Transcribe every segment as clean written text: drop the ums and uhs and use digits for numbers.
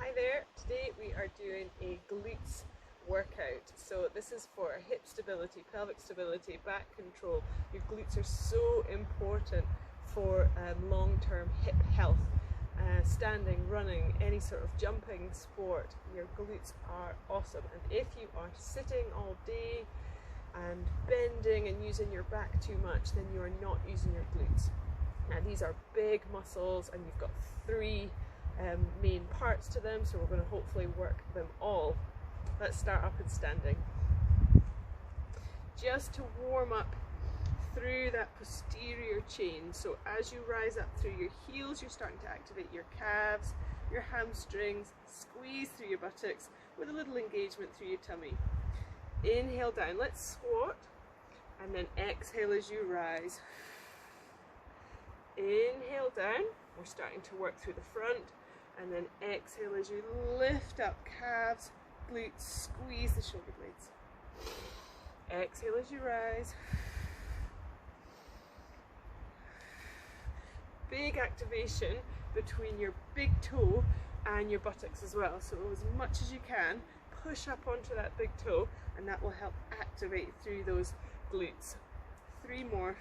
Hi there, today we are doing a glutes workout. So this is for hip stability, pelvic stability, back control. Your glutes are so important for long-term hip health. Standing, running, any sort of jumping sport, your glutes are awesome. And if you are sitting all day and bending and using your back too much, then you are not using your glutes. Now these are big muscles and you've got three main parts to them, so we're going to hopefully work them all. Let's start up and standing. Just to warm up through that posterior chain, so as you rise up through your heels, you're starting to activate your calves, your hamstrings, squeeze through your buttocks with a little engagement through your tummy. Inhale down, let's squat, and then exhale as you rise. Inhale down, we're starting to work through the front, and then exhale as you lift up calves, glutes, squeeze the shoulder blades. Exhale as you rise. Big activation between your big toe and your buttocks as well, so as much as you can, push up onto that big toe, and that will help activate through those glutes. 3 more.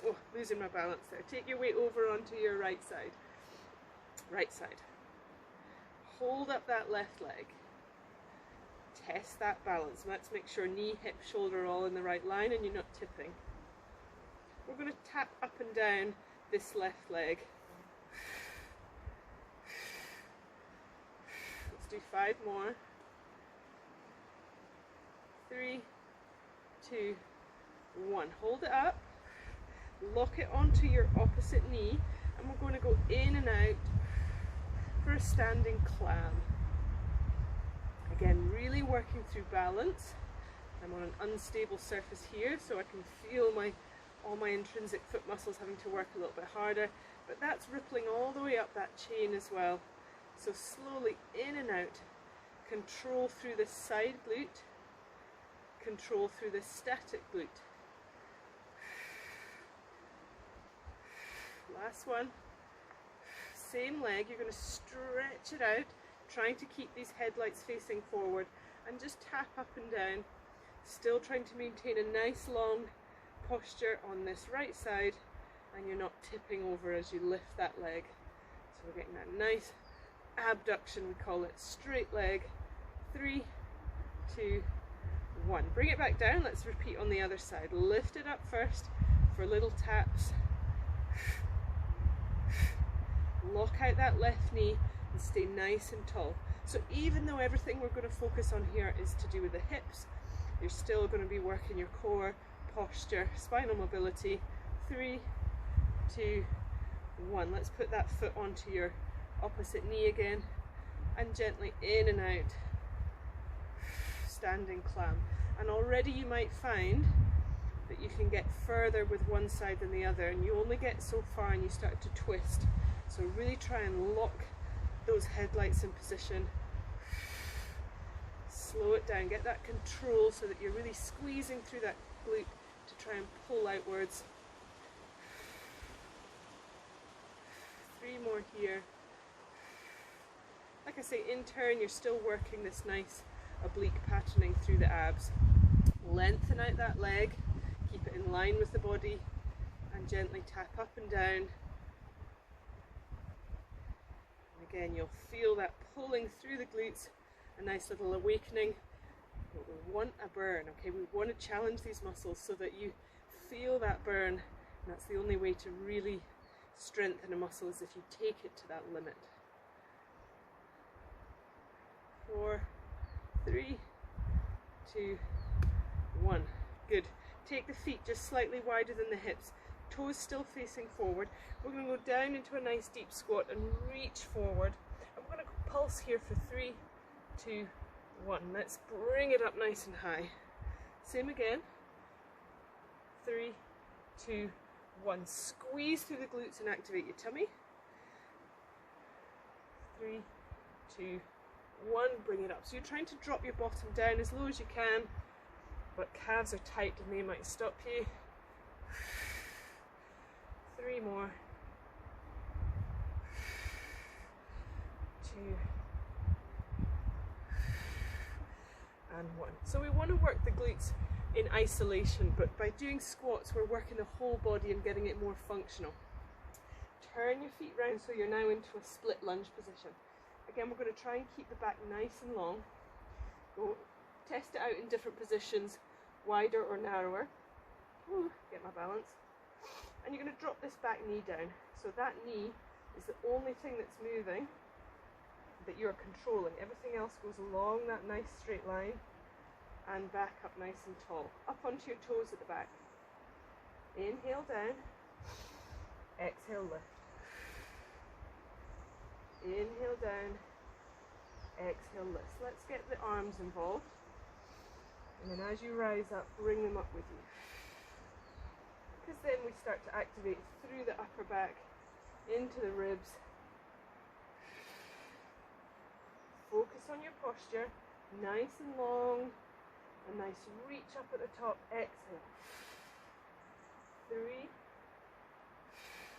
Oh, losing my balance there. Take your weight over onto your right side. Right side. Hold up that left leg. Test that balance. Let's make sure knee, hip, shoulder are all in the right line and you're not tipping. We're going to tap up and down this left leg. Let's do 5 more. 3, 2, 1. Hold it up. Lock it onto your opposite knee, and we're going to go in and out for a standing clam. Again, really working through balance. I'm on an unstable surface here, so I can feel all my intrinsic foot muscles having to work a little bit harder, but that's rippling all the way up that chain as well. So slowly in and out, control through the side glute, control through the static glute. Last one. Same leg, you're going to stretch it out, trying to keep these headlights facing forward, and just tap up and down, still trying to maintain a nice long posture on this right side, and you're not tipping over as you lift that leg. So we're getting that nice abduction, we call it, straight leg. 3, 2, 1. Bring it back down. Let's repeat on the other side. Lift it up first for little taps. Lock out that left knee and stay nice and tall. So even though everything we're going to focus on here is to do with the hips, you're still going to be working your core, posture, spinal mobility. 3, 2, 1. Let's put that foot onto your opposite knee again and gently in and out. Standing clam. And already you might find that you can get further with one side than the other, and you only get so far and you start to twist. So really try and lock those headlights in position. Slow it down, get that control so that you're really squeezing through that glute to try and pull outwards. 3 more here. Like I say, in turn you're still working this nice oblique patterning through the abs. Lengthen out that leg, keep it in line with the body, and gently tap up and down. Again, you'll feel that pulling through the glutes, a nice little awakening. But we want a burn, okay? We want to challenge these muscles so that you feel that burn. And that's the only way to really strengthen a muscle, is if you take it to that limit. 4, 3, 2, 1. Good. Take the feet just slightly wider than the hips. Toes still facing forward. We're going to go down into a nice deep squat and reach forward. I'm going to pulse here for 3, 2, 1. Let's bring it up nice and high. Same again. 3, 2, 1. Squeeze through the glutes and activate your tummy. 3, 2, 1. Bring it up. So you're trying to drop your bottom down as low as you can, but calves are tight and they might stop you. 3 more. 2 and 1. So we want to work the glutes in isolation, but by doing squats we're working the whole body and getting it more functional. Turn your feet round so you're now into a split lunge position. Again, we're going to try and keep the back nice and long. Go test it out in different positions, wider or narrower. Ooh, get my balance. And you're going to drop this back knee down. So that knee is the only thing that's moving that you're controlling. Everything else goes along that nice straight line and back up nice and tall. Up onto your toes at the back. Inhale down. Exhale lift. Inhale down. Exhale lift. Let's get the arms involved. And then as you rise up, bring them up with you. Because then we start to activate through the upper back, into the ribs. Focus on your posture, nice and long, a nice reach up at the top, exhale. 3,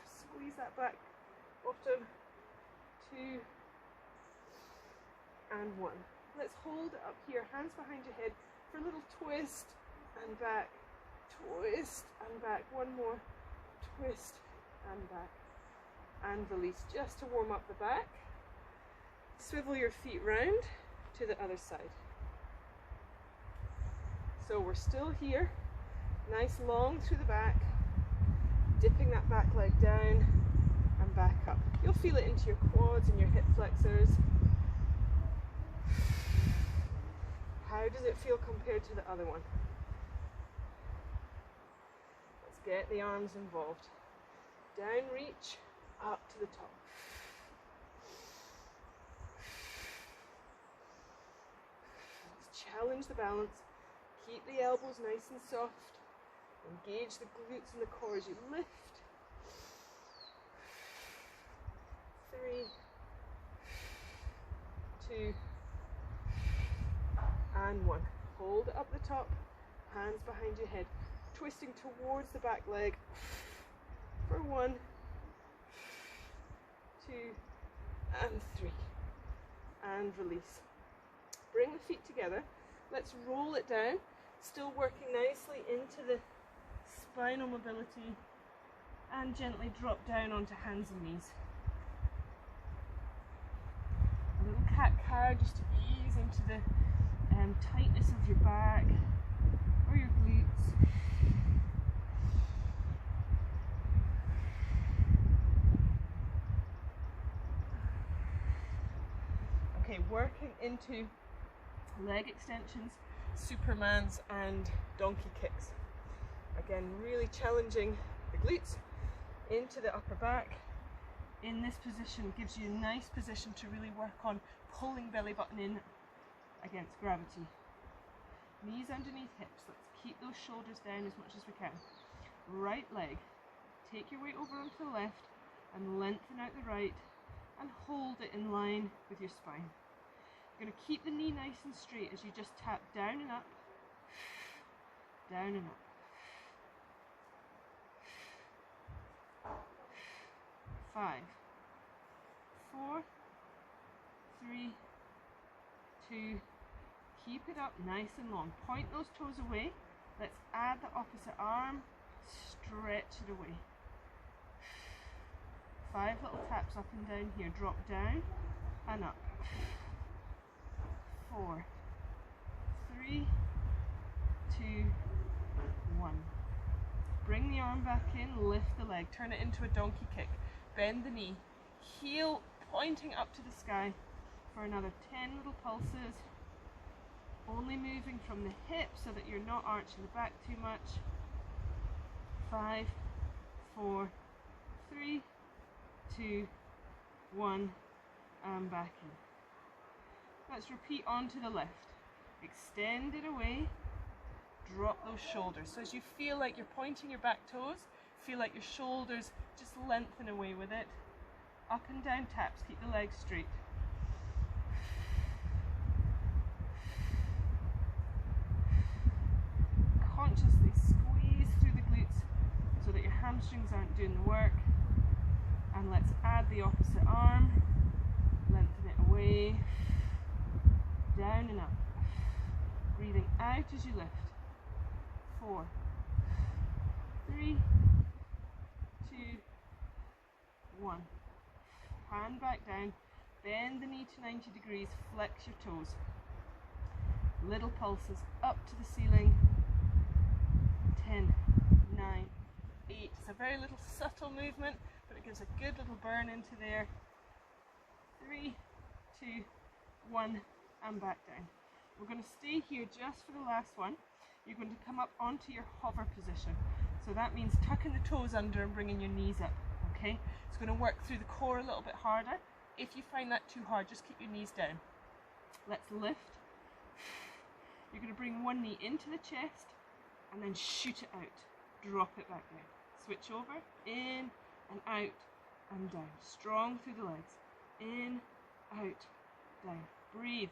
squeeze that back, bottom, 2, and 1. Let's hold it up here, hands behind your head for a little twist and back, twist and back. 1 more, twist and back, and release, just to warm up the back. Swivel your feet round to the other side. So we're still here, nice long through the back, dipping that back leg down and back up. You'll feel it into your quads and your hip flexors. How does it feel compared to the other one? Let's get the arms involved. Down reach, up to the top. Challenge the balance, keep the elbows nice and soft, engage the glutes and the core as you lift. 3, 2, and 1. Hold it up the top, hands behind your head, twisting towards the back leg for 1, 2, and 3, and release. Bring the feet together. Let's roll it down, still working nicely into the spinal mobility, and gently drop down onto hands and knees. A little cat-cow just to ease into the tightness of your back or your glutes. Okay, working into leg extensions, supermans and donkey kicks. Again, really challenging the glutes into the upper back. In this position gives you a nice position to really work on pulling belly button in against gravity. Knees underneath hips. Let's keep those shoulders down as much as we can. Right leg. Take your weight over onto the left and lengthen out the right and hold it in line with your spine. You're going to keep the knee nice and straight as you just tap down and up, down and up. 5, 4, 3, 2, keep it up nice and long. Point those toes away. Let's add the opposite arm, stretch it away. 5 little taps up and down here. Drop down and up. 4, 3, 2, 1. Bring the arm back in, lift the leg, turn it into a donkey kick. Bend the knee, heel pointing up to the sky for another 10 little pulses. Only moving from the hip so that you're not arching the back too much. 5, 4, 3, 2, 1, and back in. Let's repeat onto the left. Extend it away, drop those shoulders. So as you feel like you're pointing your back toes, feel like your shoulders just lengthen away with it. Up and down taps, keep the legs straight. Consciously squeeze through the glutes so that your hamstrings hamstrings aren't doing the work. And let's add the opposite arm, lengthen it away, down and up, breathing out as you lift. 4, 3, 2, 1. Hand back down, bend the knee to 90 degrees, flex your toes. Little pulses up to the ceiling. 10, 9, 8. It's a very little subtle movement, but it gives a good little burn into there. 3, 2, 1, and back down. We're going to stay here just for the last one. You're going to come up onto your hover position. So that means tucking the toes under and bringing your knees up. Okay? It's going to work through the core a little bit harder. If you find that too hard, just keep your knees down. Let's lift. You're going to bring one knee into the chest and then shoot it out. Drop it back down. Switch over, in and out and down. Strong through the legs. In, out, down. Breathe.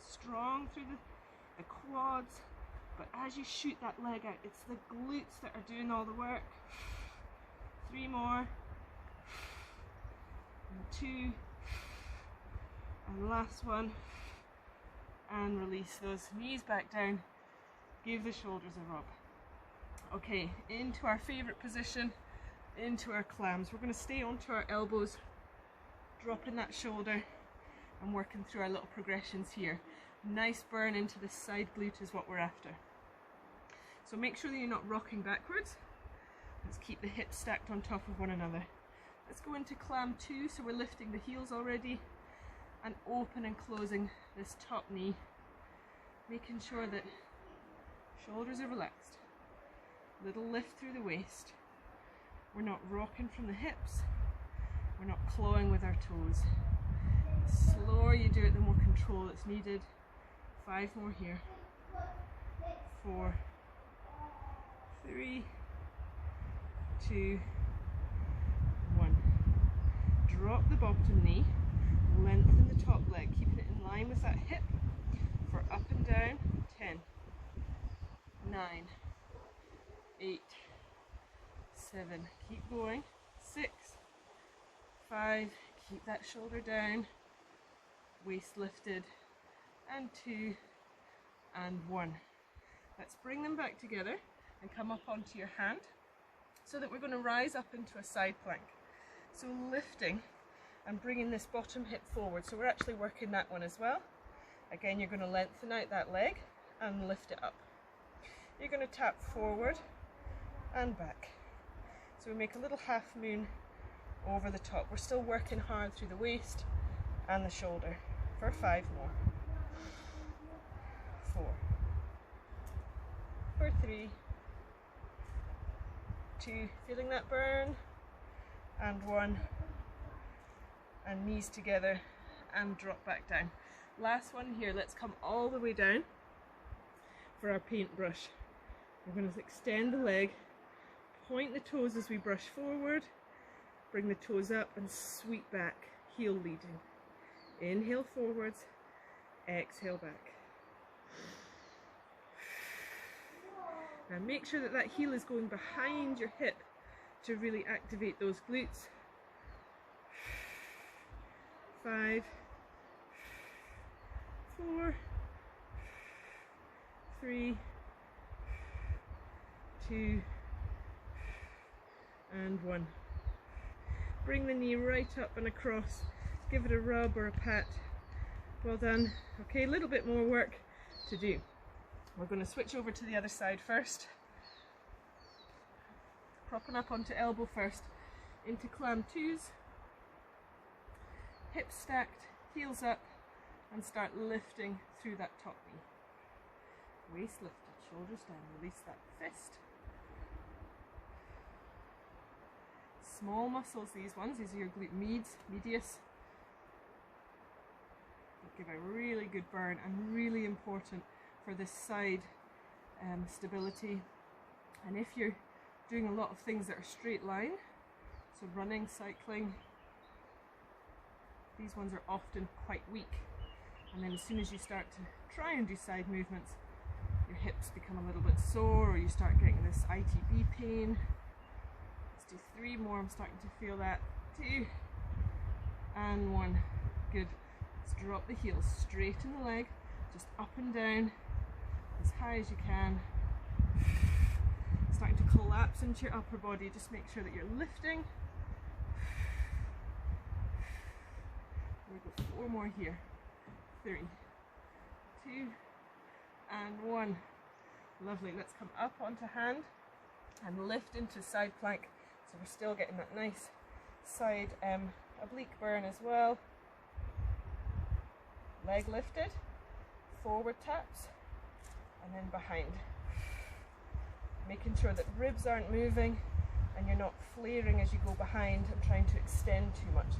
Strong through the quads, but as you shoot that leg out, it's the glutes that are doing all the work. 3 more, and 2, and last one, and release those knees back down. Give the shoulders a rub. Okay, into our favorite position, into our clams. We're going to stay onto our elbows, dropping that shoulder and working through our little progressions here. Nice burn into the side glute is what we're after. So make sure that you're not rocking backwards. Let's keep the hips stacked on top of one another. Let's go into clam 2, so we're lifting the heels already and open and closing this top knee, making sure that shoulders are relaxed. Little lift through the waist. We're not rocking from the hips. We're not clawing with our toes. The slower you do it, the more control it's needed. 5 more here. 4, 3, 2, 1. Drop the bottom knee, lengthen the top leg, keeping it in line with that hip for up and down. 10, 9, 8, 7, keep going. 6, 5, keep that shoulder down, waist lifted, and 2, and 1. Let's bring them back together and come up onto your hand so that we're going to rise up into a side plank. So lifting and bringing this bottom hip forward. So we're actually working that one as well. Again, you're going to lengthen out that leg and lift it up. You're going to tap forward and back. So we make a little half moon over the top. We're still working hard through the waist and the shoulder for 5 more. 4, for 3, 2, feeling that burn, and 1, and knees together and drop back down. Last one here. Let's come all the way down for our paintbrush. We're going to extend the leg, point the toes as we brush forward, bring the toes up and sweep back, heel leading. Inhale forwards, exhale back. Now make sure that that heel is going behind your hip to really activate those glutes. 5, 4, 3, 2, and 1. Bring the knee right up and across. Give it a rub or a pat. Well done. Okay, a little bit more work to do. We're going to switch over to the other side first. Propping up onto elbow first, into clam 2s. Hips stacked, heels up, and start lifting through that top knee. Waist lifted, shoulders down, release that fist. Small muscles, these ones, these are your glute medius. Give a really good burn and really important for this side stability. And if you're doing a lot of things that are straight line, so running, cycling, these ones are often quite weak, And then as soon as you start to try and do side movements, your hips become a little bit sore, or you start getting this ITB pain. Let's do 3 more. I'm starting to feel that. 2 and 1. Good. Let's drop the heels straight in the leg, just up and down as high as you can. Starting to collapse into your upper body. Just make sure that you're lifting. We've got 4 more here. 3, 2 and 1. Lovely. Let's come up onto hand and lift into side plank. So we're still getting that nice side oblique burn as well. Leg lifted, forward taps, and then behind. Making sure that ribs aren't moving and you're not flaring as you go behind and trying to extend too much.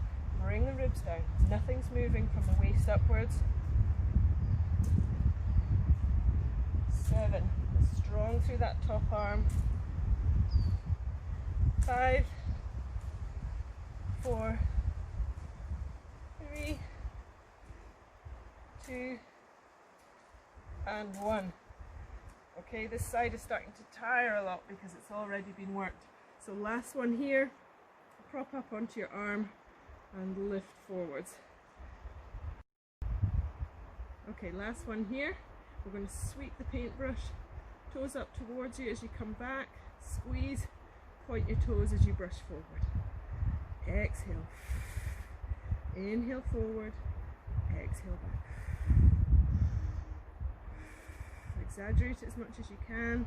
Bring the ribs down. Nothing's moving from the waist upwards. 7. Strong through that top arm. 5, 4, 3, 2 and 1. Okay, this side is starting to tire a lot because it's already been worked. So last one here, prop up onto your arm and lift forwards. Okay, last one here. We're going to sweep the paintbrush, toes up towards you as you come back, squeeze, point your toes as you brush forward. Exhale, inhale forward, exhale back. Exaggerate it as much as you can.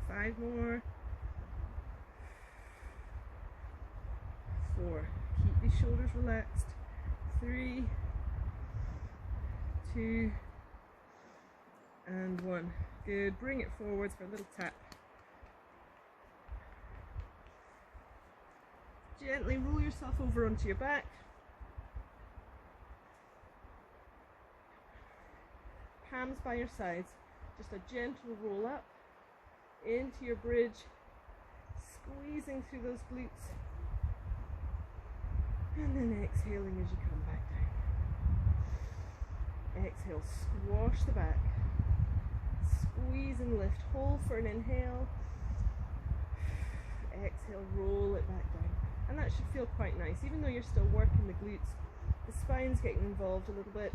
5 more. 4. Keep the shoulders relaxed. 3, 2 and 1. Good. Bring it forwards for a little tap. Gently roll yourself over onto your back. Hands by your sides. Just a gentle roll up into your bridge, squeezing through those glutes, and then exhaling as you come back down. Exhale, squash the back, squeeze and lift, hold for an inhale, exhale, roll it back down. And that should feel quite nice, even though you're still working the glutes, the spine's getting involved a little bit.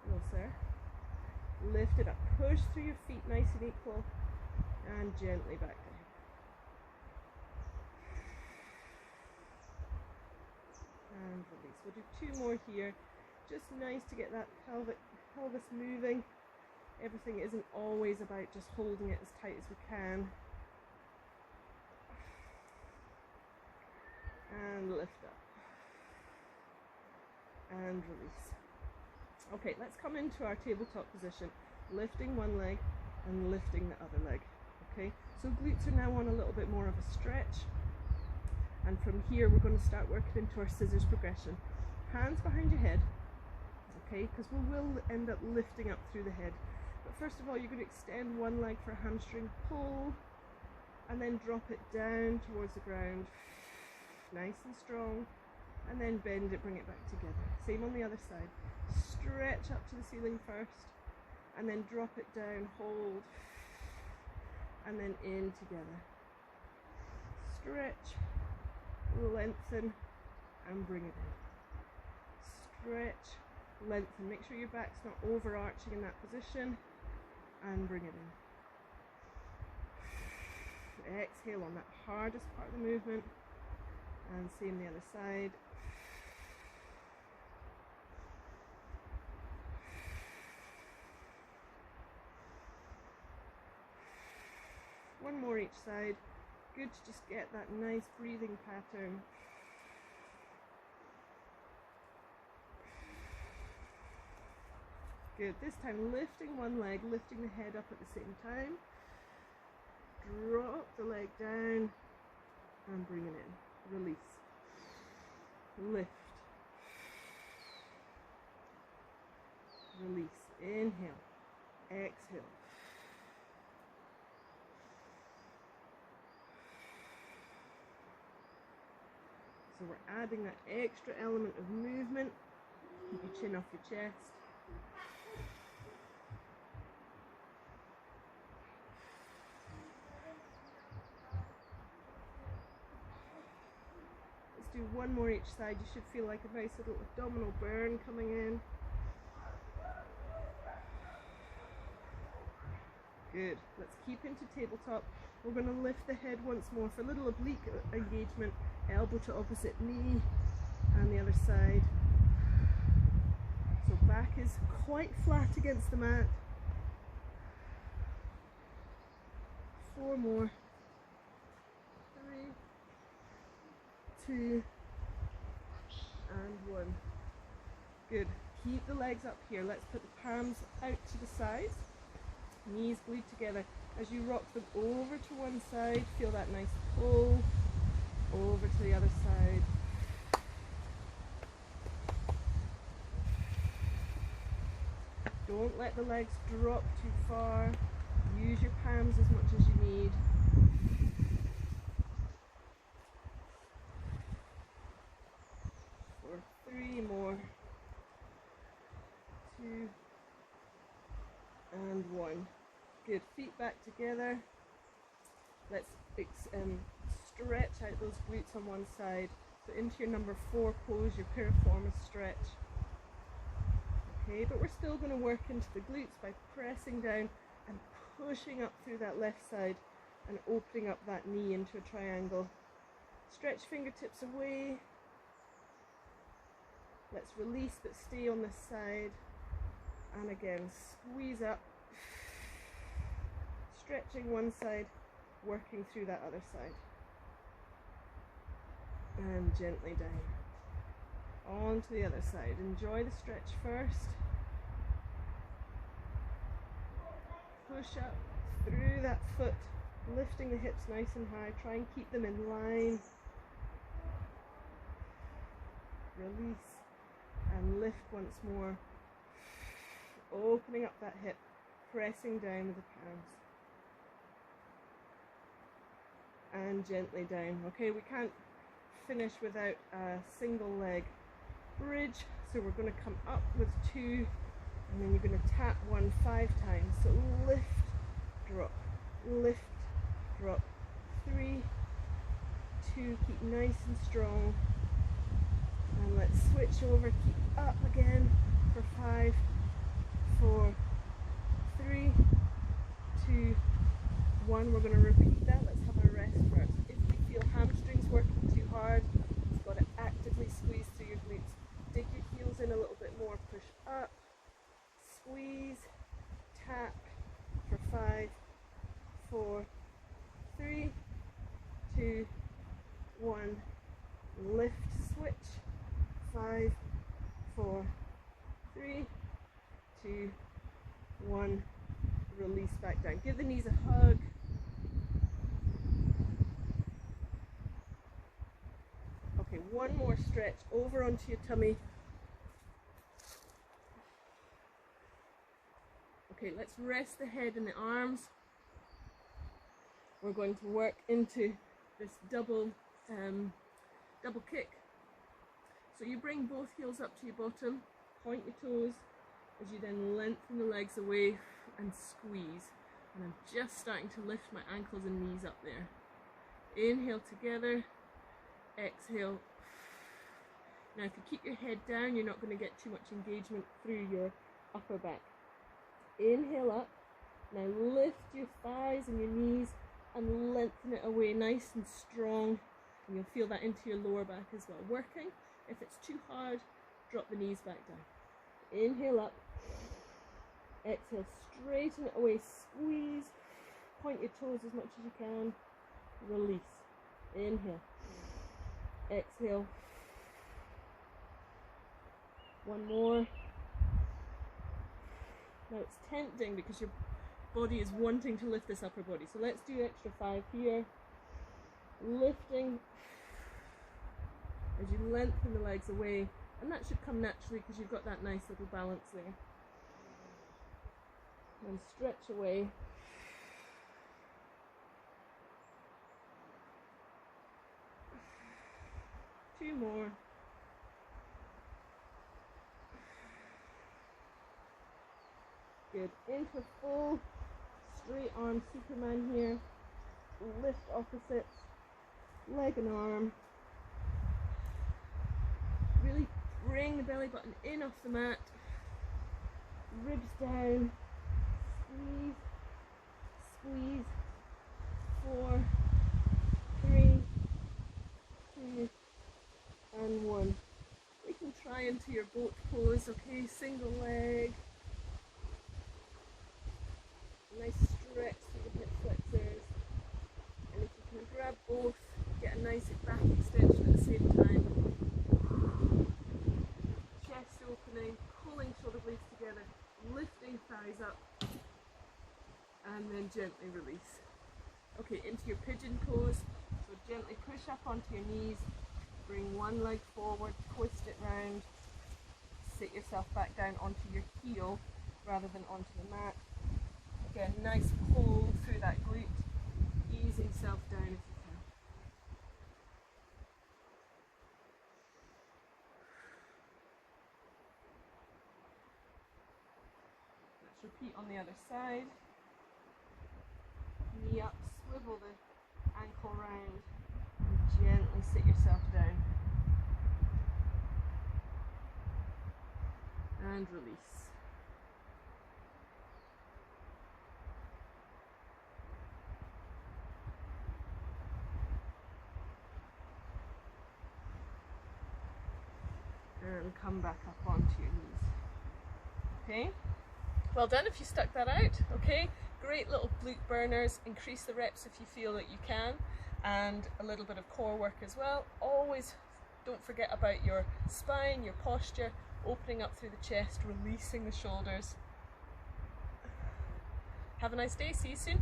Closer. Lift it up, push through your feet nice and equal, and gently back down. And release. We'll do 2 more here. Just nice to get that pelvis moving. Everything isn't always about just holding it as tight as we can. And lift up. And release. Okay, let's come into our tabletop position, lifting one leg and lifting the other leg. Okay, so glutes are now on a little bit more of a stretch, and from here we're going to start working into our scissors progression. Hands behind your head, okay, because we will end up lifting up through the head. But first of all, you're going to extend one leg for a hamstring pull, and then drop it down towards the ground, nice and strong, and then bend it, bring it back together. Same on the other side. Stretch up to the ceiling first, and then drop it down, hold, and then in together. Stretch, lengthen, and bring it in. Stretch, lengthen. Make sure your back's not overarching in that position, and bring it in. Exhale on that hardest part of the movement, and same the other side. One more each side. Good to just get that nice breathing pattern. Good. This time lifting one leg, lifting the head up at the same time. Drop the leg down and bring it in. Release. Lift. Release. Inhale. Exhale. So we're adding that extra element of movement. Keep your chin off your chest. Let's do one more each side. You should feel like a nice little abdominal burn coming in. Good. Let's keep into tabletop. We're going to lift the head once more for a little oblique engagement. Elbow to opposite knee and the other side. So back is quite flat against the mat. 4 more. 3, 2, and 1. Good. Keep the legs up here. Let's put the palms out to the sides. Knees glued together. As you rock them over to one side, feel that nice pull. Over to the other side. Don't let the legs drop too far. Use your palms as much as you need. For 3 more. 2 and 1. Good. Feet back together. Let's stretch out those glutes on one side. So into your number 4 pose, your piriformis stretch. Okay, but we're still going to work into the glutes by pressing down and pushing up through that left side and opening up that knee into a triangle. Stretch fingertips away. Let's release but stay on this side. And again, squeeze up. Stretching one side, working through that other side. And gently down. On to the other side. Enjoy the stretch first. Push up through that foot, lifting the hips nice and high. Try and keep them in line. Release and lift once more. Opening up that hip, pressing down with the palms. And gently down. Okay, we can't finish without a single leg bridge, so we're going to come up with 2 and then you're going to tap 1 5 times. So lift, drop, lift, drop. 3, 2, keep nice and strong, and let's switch over. Keep up again for 5, 4, 3, 2, 1. We're going to repeat that. Let's have a rest first. If you feel hamstrings working too hard, you've got to actively squeeze through your glutes. Dig your heels in a little bit more. Push up, squeeze, tap for 5, 4, 3, 2, 1. Lift, switch. 5, 4, 3, 2, 1. Release back down. Give the knees a hug. Okay, one more stretch over onto your tummy. Okay, let's rest the head and the arms. We're going to work into this double kick. So you bring both heels up to your bottom, point your toes, as you then lengthen the legs away and squeeze. And I'm just starting to lift my ankles and knees up there. Inhale together, exhale. Now if you keep your head down, you're not going to get too much engagement through your upper back. Inhale up. Now lift your thighs and your knees and lengthen it away nice and strong. And you'll feel that into your lower back as well. Working. If it's too hard, drop the knees back down. Inhale up. Exhale, straighten it away, squeeze, point your toes as much as you can, release. Inhale, exhale. One more. Now it's tempting because your body is wanting to lift this upper body, so let's do extra 5 here. Lifting as you lengthen the legs away, and that should come naturally because you've got that nice little balance there. And stretch away. 2 more. Good. Into full straight arm Superman here. Lift opposites, leg and arm. Really bring the belly button in off the mat. Ribs down. Squeeze. Squeeze. 4, 3, 2, and 1. We can try into your boat pose, okay? Single leg. Nice stretch through the hip flexors. And if you can grab both, get a nice back extension at the same time. Chest opening, pulling shoulder blades together, lifting thighs up, and then gently release. Okay, into your pigeon pose. So gently push up onto your knees, bring one leg forward, twist it round, sit yourself back down onto your heel rather than onto the mat. Again, nice pull through that glute, easing self down if you can. Let's repeat on the other side. Knee up, swivel the ankle round, and gently sit yourself down. And release. And come back up onto your knees. Okay? Well done if you stuck that out, okay? Great little glute burners. Increase the reps if you feel that you can, and a little bit of core work as well. Always don't forget about your spine, your posture, opening up through the chest, releasing the shoulders. Have a nice day. See you soon.